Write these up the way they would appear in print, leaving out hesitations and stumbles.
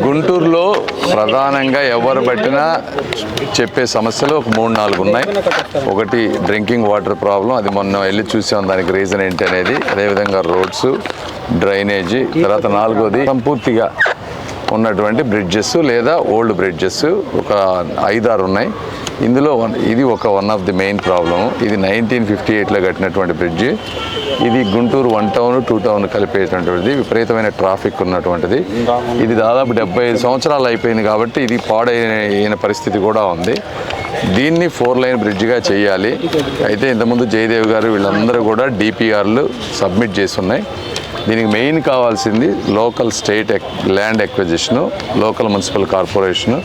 గుంటూరులో ప్రధానంగా ఎవరు పట్టినా చెప్పే సమస్యలు ఒక 3-4 ఉన్నాయి. ఒకటి డ్రింకింగ్ వాటర్ ప్రాబ్లం, అది మొన్న వెళ్ళి చూసాం, దానికి రీజన్ ఏంటి అనేది. అదేవిధంగా రోడ్స్, డ్రైనేజీ, తర్వాత 4వది సంపూర్తిగా ఉన్నటువంటి బ్రిడ్జెస్ లేదా ఓల్డ్ బ్రిడ్జెస్ ఒక 5-6 ఉన్నాయి. ఇందులో ఇది one of the main problem. ఇది 1958లో కట్టినటువంటి బ్రిడ్జి. ఇది గుంటూరు 1 టౌన్ 2 టౌన్ కలిపేటటువంటిది, విపరీతమైన ట్రాఫిక్ ఉన్నటువంటిది. ఇది దాదాపు 75 సంవత్సరాలు అయిపోయింది కాబట్టి ఇది పాడైన పరిస్థితి కూడా ఉంది. దీన్ని 4 లైన్ బ్రిడ్జిగా చేయాలి. అయితే ఇంతకుముందు జయదేవ్ గారు వీళ్ళందరూ కూడా డిపిఆర్లు సబ్మిట్ చేసి ఉన్నాయి. దీనికి మెయిన్ కావాల్సింది local state land acquisition, local municipal corporation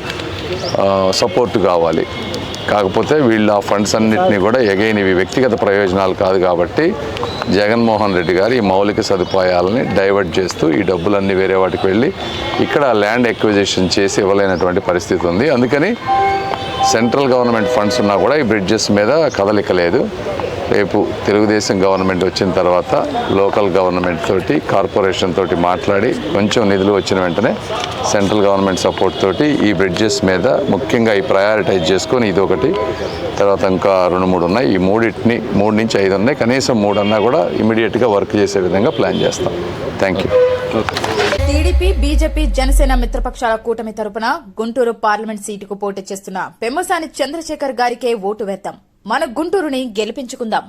support కావాలి. కాకపోతే వీళ్ళు ఆ ఫండ్స్ అన్నింటినీ కూడా ఎగైన్ ఇవి వ్యక్తిగత ప్రయోజనాలు కాదు కాబట్టి జగన్మోహన్ రెడ్డి గారు ఈ మౌలిక సదుపాయాలని డైవర్ట్ చేస్తూ ఈ డబ్బులన్నీ వేరే వాటికి వెళ్ళి ఇక్కడ ల్యాండ్ ఎక్విజిషన్ చేసి ఇవ్వలేనటువంటి పరిస్థితి ఉంది. అందుకని సెంట్రల్ గవర్నమెంట్ ఫండ్స్ ఉన్నా కూడా ఈ బ్రిడ్జెస్ మీద కదలిక లేదు. రేపు తెలుగుదేశం గవర్నమెంట్ వచ్చిన తర్వాత లోకల్ గవర్నమెంట్ తోటి, కార్పొరేషన్ తోటి మాట్లాడి కొంచెం నిధులు వచ్చిన వెంటనే సెంట్రల్ గవర్నమెంట్ సపోర్ట్ తోటి ఈ బ్రిడ్జెస్ మీద ముఖ్యంగా ఈ ప్రయారిటైజ్ చేసుకొని ఇదొకటి, తర్వాత ఇంకా 2-3 ఉన్నాయి. ఈ 3 నుంచి 5 ఉన్నాయి. కనీసం 3 అన్నా కూడా ఇమీడియట్గా వర్క్ చేసే విధంగా ప్లాన్ చేస్తాం. Thank you. TDP, BJP, Janasena మిత్రపక్షాల కూటమి తరపున గుంటూరు పార్లమెంట్ సీటుకు పోటీ చేస్తున్న పెమ్మసాని చంద్రశేఖర్ గారికే ఓటు వేద్దాం. మన గుంటూరుని గెలిపించుకుందాం.